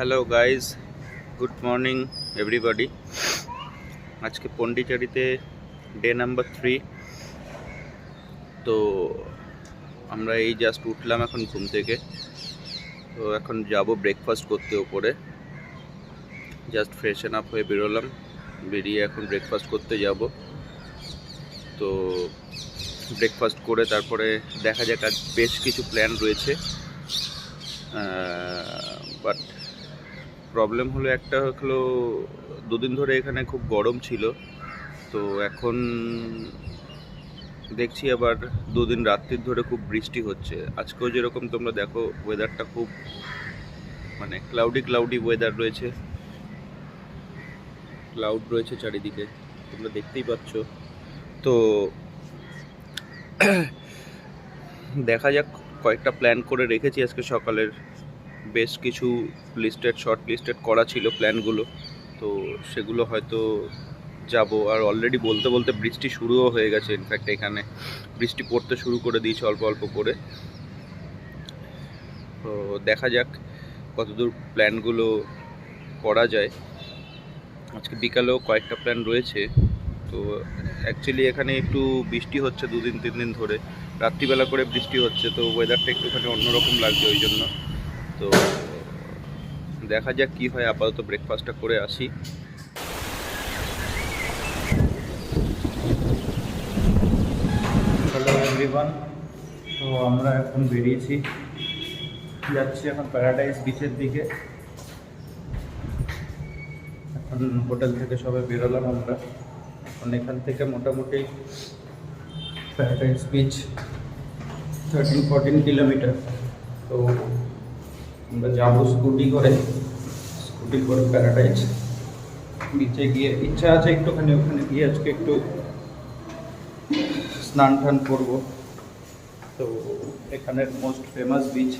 Hello guys, good morning everybody. আজকে পন্ডিচেরিতে day number 3। তো আমরা এই জাস্ট উঠলাম এখন ঘুম থেকে। তো এখন যাব ব্রেকফাস্ট করতে ওপরে। জাস্ট ফ্রেশন আপ হয়ে বেরোলাম, বেরিয়ে এখন ব্রেকফাস্ট করতে যাব। তো ব্রেকফাস্ট করে তারপরে দেখা যাক, আজ বেশ কিছু প্ল্যান রয়েছে। বাট প্রবলেম হলো একটা, হলো দুদিন ধরে এখানে খুব গরম ছিল। তো এখন দেখছি আবার দুদিন রাত্রির ধরে খুব বৃষ্টি হচ্ছে। আজকেও যেরকম তোমরা দেখো, ওয়েদারটা খুব মানে ক্লাউডি ওয়েদার রয়েছে, ক্লাউড রয়েছে চারিদিকে, তোমরা দেখতেই পাচ্ছ। তো দেখা যাক, কয়েকটা প্ল্যান করে রেখেছি আজকে সকালের। বেশ কিছু শর্ট লিস্টেড করা ছিল প্ল্যানগুলো। তো সেগুলো হয়তো যাব। আর অলরেডি বলতে বলতে বৃষ্টি শুরুও হয়ে গেছে। ইনফ্যাক্ট এখানে বৃষ্টি পড়তে শুরু করে দিয়েছে অল্প অল্প করে। তো দেখা যাক কতদূর প্ল্যানগুলো করা যায়। আজকে বিকালেও কয়েকটা প্ল্যান রয়েছে। তো অ্যাকচুয়ালি এখানে একটু বৃষ্টি হচ্ছে 2-3 দিন ধরে, রাত্রিবেলা করে বৃষ্টি হচ্ছে। তো ওয়েদারটা একটুখানি অন্যরকম লাগছে ওই জন্য। তো দেখা যাক কী হয়। আপাতত ব্রেকফাস্টটা করে আসি। হ্যালো এভরিওয়ান, তো আমরা এখন বেরিয়েছি, যাচ্ছি এখন প্যারাডাইস বিচের দিকে। এখন হোটেল থেকে সবাই বেরোলাম আমরা। এখন এখান থেকে মোটামুটি প্যারাডাইস বিচ 13-14 কিলোমিটার। তো আমরা যাবো স্কুটি করে প্যারাডাইস বিচে গিয়ে। ইচ্ছা আছে একটুখানি ওখানে গিয়ে আজকে একটু স্নান টান করবো। তো এখানের মোস্ট ফেমাস বিচ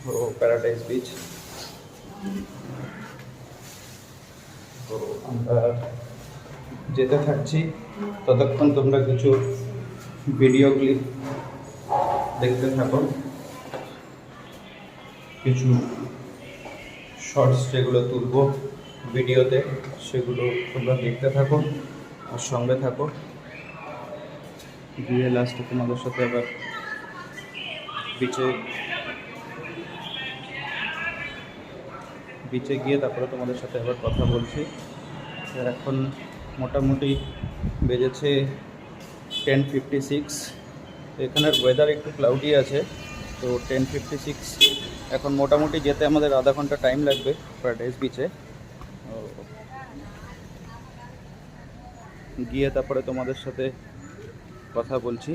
তো প্যারাডাইস বিচ। তো আমরা যেতে থাকছি, ততক্ষণ তোমরা কিছু ভিডিও ক্লিপ দেখতে থাকো, কিছু শর্টস যেগুলো তুলবো ভিডিওতে সেগুলো তোমরা দেখতে থাকো আর সঙ্গে থাকো। গিয়ে লাস্টে তোমাদের সাথে আবার বিচে গিয়ে তারপরে তোমাদের সাথে আবার কথা বলছি। এখন মোটামুটি বেজেছে 10:56। এখানের ওয়েদার একটু ক্লাউডি আছে। তো 10:56 এখন মোটামুটি যেতে আমাদের আধা ঘন্টা টাইম লাগবে প্যারাডাইস বিচে। গিয়ে তারপরে তোমাদের সাথে কথা বলছি।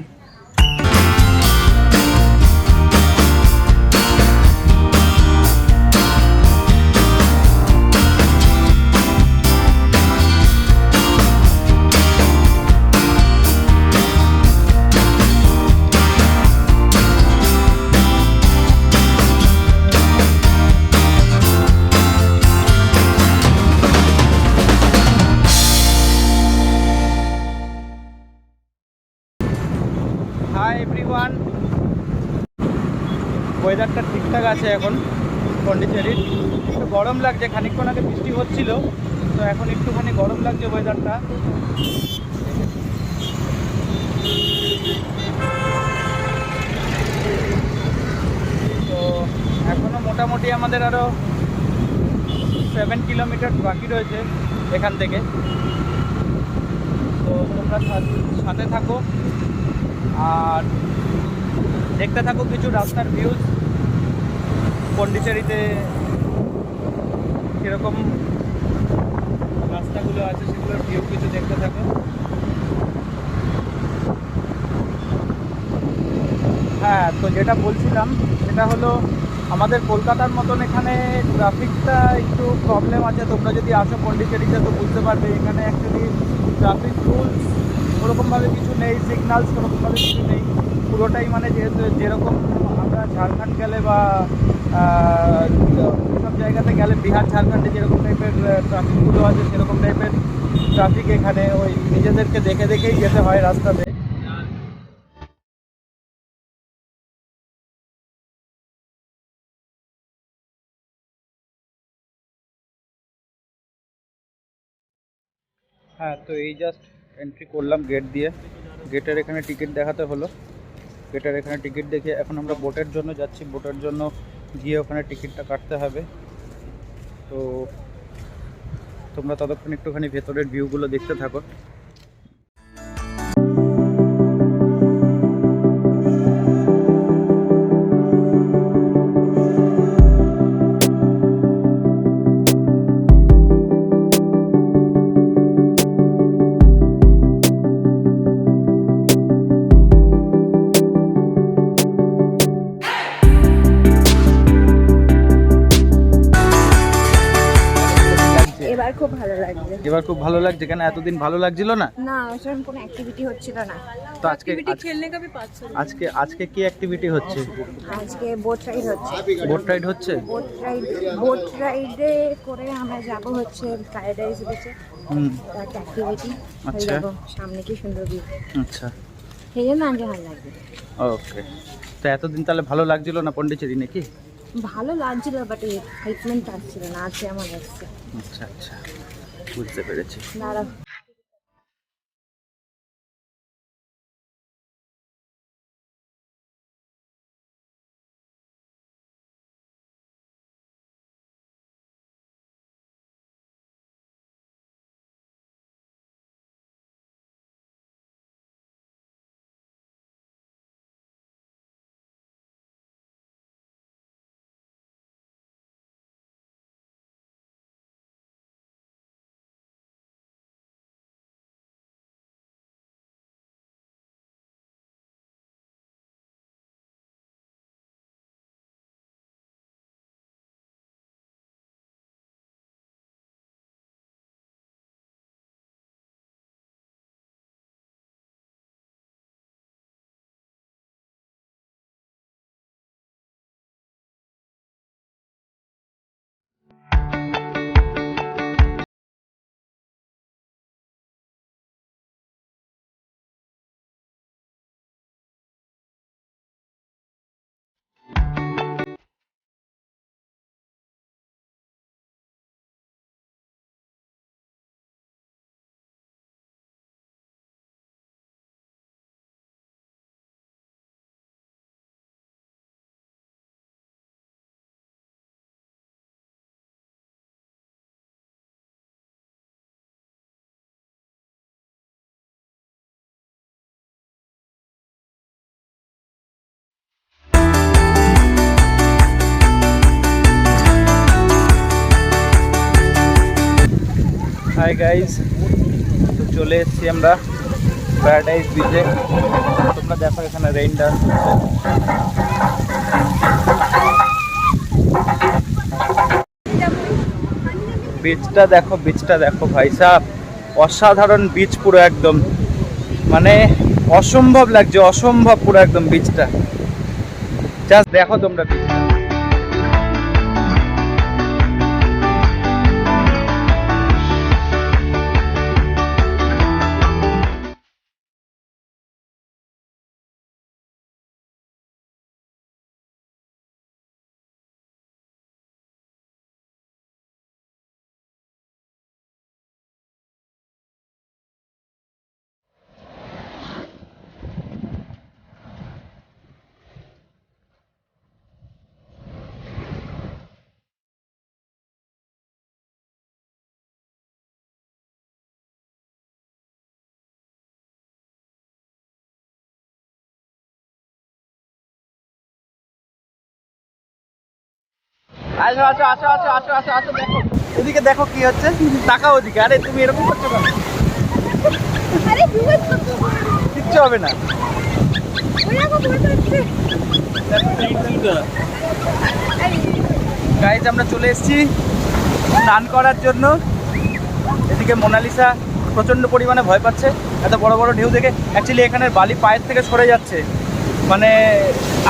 হাই এভরিওয়ান, ওয়েদারটা ঠিকঠাক আছে এখন পন্ডিচেরির। একটু গরম লাগছে, খানিকক্ষণ আগে বৃষ্টি হচ্ছিল, তো এখন একটুখানি গরম লাগছে ওয়েদারটা। তো এখনও মোটামুটি আমাদের আরও 7 কিলোমিটার বাকি রয়েছে এখান থেকে। তো তোমরা সাথে থাকো আর দেখতে থাকো কিছু রাস্তার ভিউজ, পন্ডিচেরিতে কীরকম রাস্তাগুলো আছে সেগুলোর ভিউ কিছু দেখতে থাকো। হ্যাঁ, তো যেটা বলছিলাম সেটা হলো, আমাদের কলকাতার মতন এখানে ট্রাফিকটা একটু প্রবলেম আছে। তোমরা যদি আসো পন্ডিচেরিতে তো বুঝতে পারবে, এখানে অ্যাকচুয়ালি ট্রাফিক রুলস ওরকমভাবে কিছু নেই, সিগনালস ওরকমভাবে কিছু নেই। পুরোটাই মানে যেরকম আমরা ঝাড়খণ্ড গেলে বা সব জায়গাতে গেলে, বিহার ঝাড়খণ্ডে যেরকম টাইপের ট্রাফিকগুলো আছে সেরকম টাইপের ট্রাফিক এখানে। ওই নিজেদেরকে দেখে দেখেই যেতে হয় রাস্তাতে। হ্যাঁ, তো এই জাস্ট এন্ট্রি করলাম গেট দিয়ে। গেটের এখানে টিকিট দেখাতে হলো। গেটের এখানে টিকিট দেখে এখন আমরা বোটের জন্য যাচ্ছি। বোটের জন্য গিয়ে ওখানে টিকিটটা কাটতে হবে। তো তোমরা ততক্ষণ একটুখানি ভেতরের ভিউগুলো দেখতে থাকো। এবার খুব ভালো লাগছে। এবার খুব ভালো লাগছে। কেন এতদিন ভালো লাগছিল না? না, সেরকম কোনো অ্যাক্টিভিটি হচ্ছিল না। তো আজকে আজকে কি অ্যাক্টিভিটি হচ্ছে? আজকে বোট রাইড হচ্ছে। বোট রাইড হচ্ছে? বোট রাইডে করে আমরা যাব হচ্ছে প্যারাডাইস বিচে। একটা অ্যাক্টিভিটি। আচ্ছা, সামনে কি সুন্দর ভিউ। আচ্ছা, সেই জন্য আজকে ভালো লাগছে। ওকে। তো এতদিন তাহলে ভালো লাগছিল না পন্ডিচেরি নাকি? ভালো লাগছিল, বাট এক্সাইটমেন্ট আসছিল না। আজকে আমার আসছে। আচ্ছা আচ্ছা, বুঝতে পেরেছি। দাঁড়াও। হাই গাইজ, তো চলে এসেছি আমরা প্যারাডাইস বিচে। তোমরা দেখো এখানে রেইন ডান্স হচ্ছে। বিচটা দেখো ভাই সাহেব, অসাধারণ বিচ পুরো একদম, মানে অসম্ভব লাগছে, অসম্ভব পুরো একদম বিচটা। জাস্ট দেখো তোমরা বিচটা। আসো আসো আসো আসো আসো আসো আসো, দেখো এদিকে, দেখো কি হচ্ছে। তাকাও ওদিকে। আরে তুমি এরকম করছো কেন? কিচ্ছু হবে না। গাইজ, আমরা চলে এসেছি স্নান করার জন্য। এদিকে মোনালিসা প্রচণ্ড পরিমাণে ভয় পাচ্ছে এত বড় বড় ঢেউ দেখে। অ্যাকচুয়ালি এখানের বালি পায়ের থেকে সরে যাচ্ছে। মানে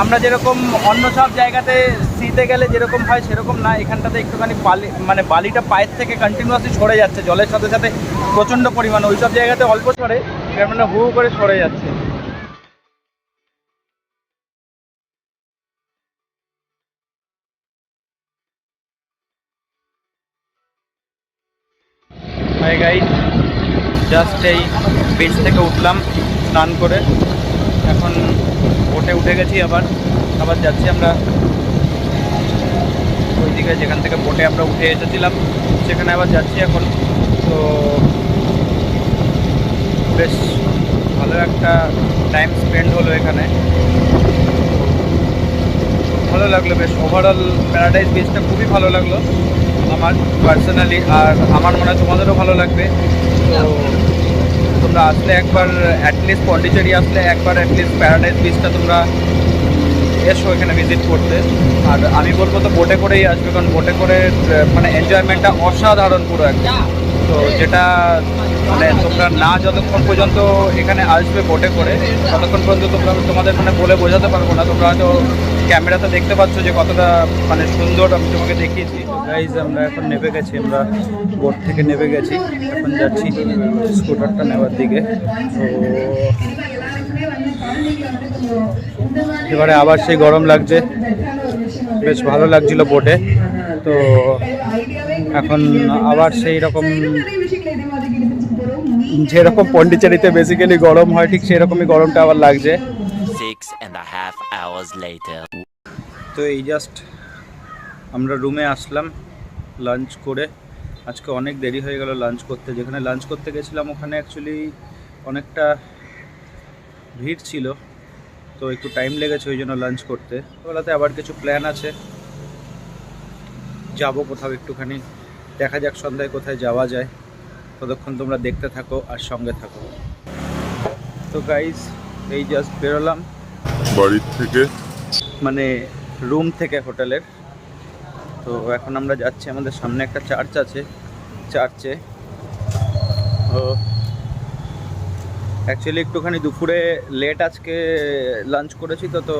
আমরা যেরকম অন্য সব জায়গাতে সিতে গেলে যেরকম হয় সেরকম না, এখানটাতে একটুখানি বালি, মানে বালিটা পায়ের থেকে কন্টিনিউয়াসলি সরে যাচ্ছে জলের সাথে সাথে প্রচণ্ড পরিমাণে। ওই সব জায়গাতে অল্প সরে, এর মানে হু হু করে সরে যাচ্ছে। হাই গাইস, জাস্ট এই বিচ থেকে উঠলাম স্নান করে, এখন বোটে উঠে গেছি, আবার যাচ্ছি আমরা ওইদিকে যেখান থেকে বোটে আমরা উঠে এসেছিলাম সেখানে আবার যাচ্ছি এখন। তো বেশ ভালো একটা টাইম স্পেন্ড হলো এখানে, ভালো লাগলো বেশ। ওভারঅল প্যারাডাইস বিচটা খুবই ভালো লাগলো আমার পার্সোনালি, আর আমার মনে হয় তোমাদেরও ভালো লাগবে। তো তোমরা আসলে একবার অ্যাটলিস্ট পন্ডিচেরি আসলে একবার অ্যাটলিস্ট প্যারাডাইস বিচটা তোমরা এসো এখানে ভিজিট করতে। আর আমি বলবো তো বোটে করেই আসবে, কারণ বোটে করে মানে এনজয়মেন্টটা অসাধারণ পুরো একদম। তো যেটা মানে তোমরা না যতক্ষণ পর্যন্ত এখানে আসবে বোটে করে ততক্ষণ পর্যন্ত তোমাদের মানে বলে বোঝাতে পারবো না। তোমরা হয়তো ক্যামেরাতে দেখতে পাচ্ছ যে কতটা মানে সুন্দর আমি তোমাকে দেখিয়েছি। গাইজ আমরা এখন নেমে গেছি, আমরা বোট থেকে নেমে গেছি, এখন যাচ্ছি স্কুটারটা নেওয়ার দিকে। তো এবারে আবার সেই গরম লাগছে, বেশ ভালো লাগছিল বোটে। তো এখন আবার সেই রকম যেরকম পন্ডিচেরিতে বেসিক্যালি গরম হয় ঠিক সেই রকমই গরমটা আবার লাগছে। 6.5 hours later. তো এই জাস্ট আমরা রুমে আসলাম লাঞ্চ করে। আজকে অনেক দেরি হয়ে গেল লাঞ্চ করতে, যেখানে লাঞ্চ করতে গেছিলাম ওখানে অ্যাকচুয়ালি অনেকটা ভিড় ছিল, তো একটু টাইম লেগেছে ওই জন্য লাঞ্চ করতে। বেলাতে আবার কিছু প্ল্যান আছে, যাব কোথাও একটুখানি, দেখা যাক সন্ধ্যায় কোথায় যাওয়া যায়। ততক্ষণ তোমরা দেখতে থাকো আর সঙ্গে থাকো। তো গাইজ এই জাস্ট বেরোলাম বাড়ির থেকে, মানে রুম থেকে হোটেলের। তো এখন আমরা যাচ্ছি, আমাদের সামনে একটা চার্চ আছে, চার্চে। তো অ্যাকচুয়ালি একটুখানি দুপুরে লেট আজকে লাঞ্চ করেছি, তো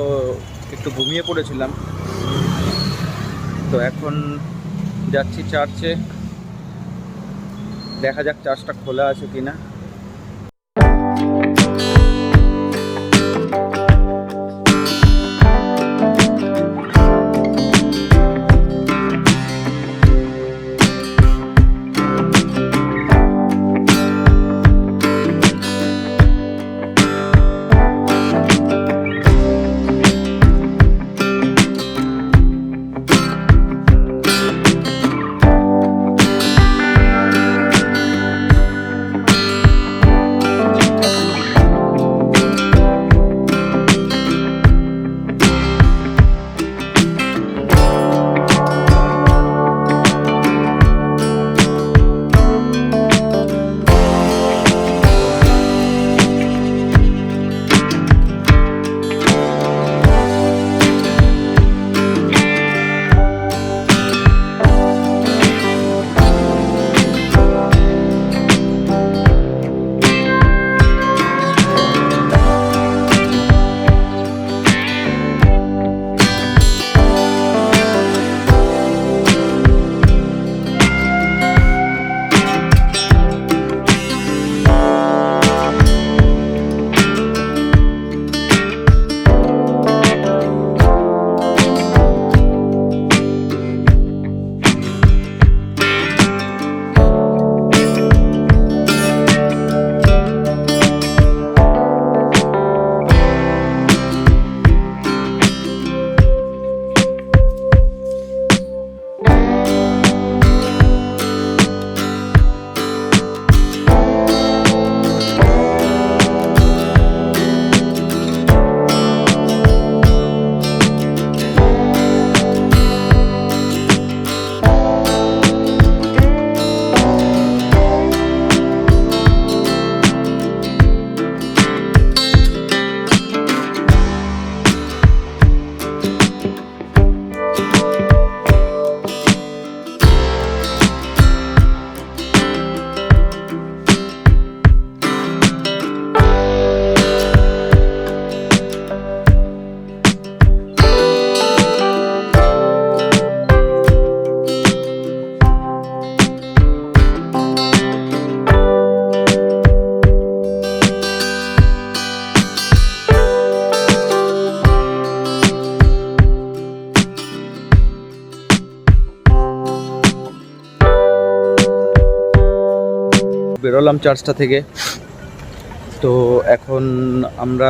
একটু ঘুমিয়ে পড়েছিলাম। তো এখন যাচ্ছি চার্চে, দেখা যাক চার্চটা খোলা আছে কিনা। বেরোলাম চার্চটা থেকে। তো এখন আমরা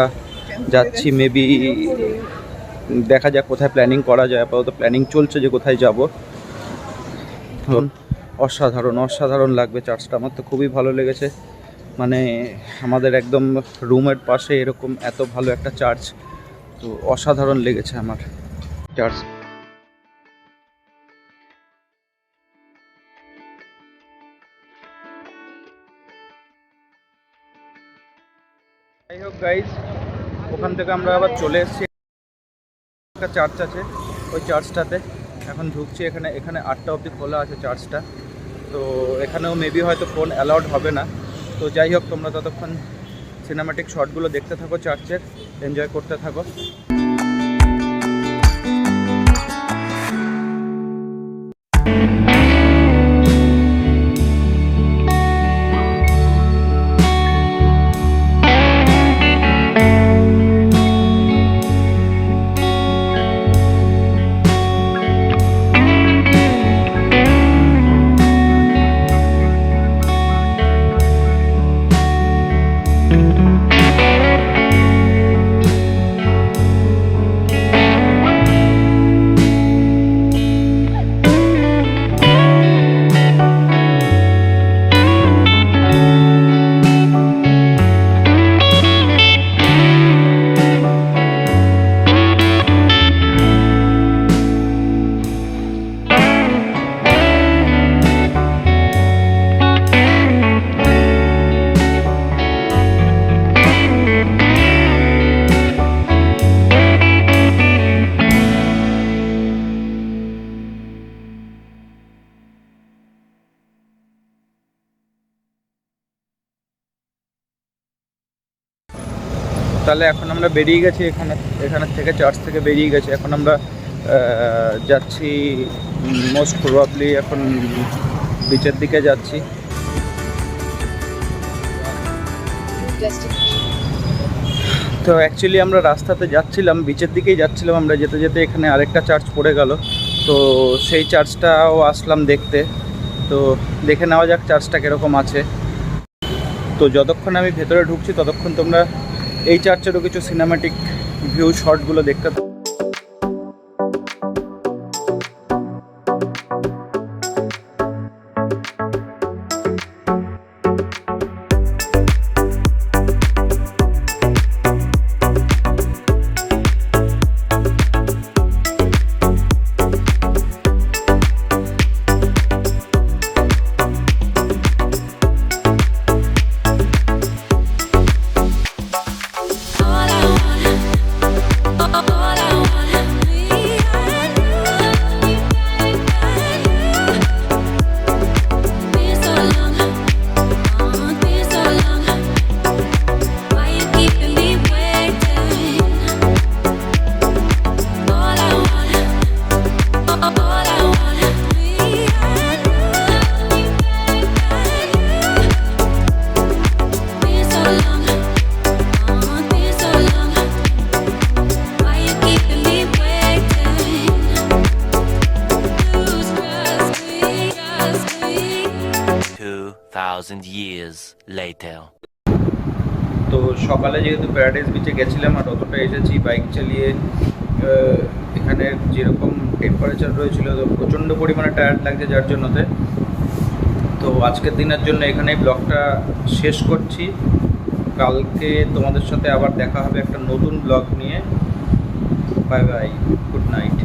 যাচ্ছি, মেবি দেখা যাক কোথায় প্ল্যানিং করা যায়। আপাতত প্ল্যানিং চলছে যে কোথায় যাব। অসাধারণ অসাধারণ লাগবে চার্চটা, আমার তো খুবই ভালো লেগেছে। মানে আমাদের একদম রুমের পাশে এরকম এত ভালো একটা চার্চ, তো অসাধারণ লেগেছে আমার চার্চ। যাই হোক গাইজ, ওখান থেকে আমরা আবার চলে এসেছি। একটা চার্চ আছে, ওই চার্চটাতে এখন ঢুকছি। এখানে 8টা অবধি খোলা আছে চার্চটা। তো এখানেও মেবি হয়তো ফোন অ্যালাউড হবে না। তো যাই হোক, তোমরা ততক্ষণ সিনেম্যাটিক শটগুলো দেখতে থাকো, চার্চের এনজয় করতে থাকো। তাহলে এখন আমরা বেরিয়ে গেছি এখানের থেকে, চার্চ থেকে বেরিয়ে গেছি। এখন আমরা যাচ্ছি মোস্ট প্রবাবলি এখন বিচের দিকে যাচ্ছি। তো অ্যাকচুয়ালি আমরা রাস্তাতে যাচ্ছিলাম, বিচের দিকেই যাচ্ছিলাম আমরা, যেতে যেতে এখানে আরেকটা চার্চ পড়ে গেল। তো সেই চার্চটাও আসলাম দেখতে। তো দেখে নেওয়া যাক চার্চটা কীরকম আছে। তো যতক্ষণ আমি ভেতরে ঢুকছি ততক্ষণ তোমরা এই চার্চেরও কিছু সিনেম্যাটিক ভিউ শটগুলো দেখতে থাকো। years later. তো সকালে যেহেতু প্যারাডাইস বিচে গেছিলাম আর অতটা এসেছি বাইক চালিয়ে, এখানে যেরকম টেম্পারেচার রয়েছিল তো প্রচণ্ড পরিমাণে টায়ার্ড লাগছে যার জন্যতে। তো আজকের দিনের জন্য এখানেই ব্লগটা শেষ করছি। কালকে তোমাদের সাথে আবার দেখা হবে একটা নতুন ব্লগ নিয়ে। Bye bye, good night.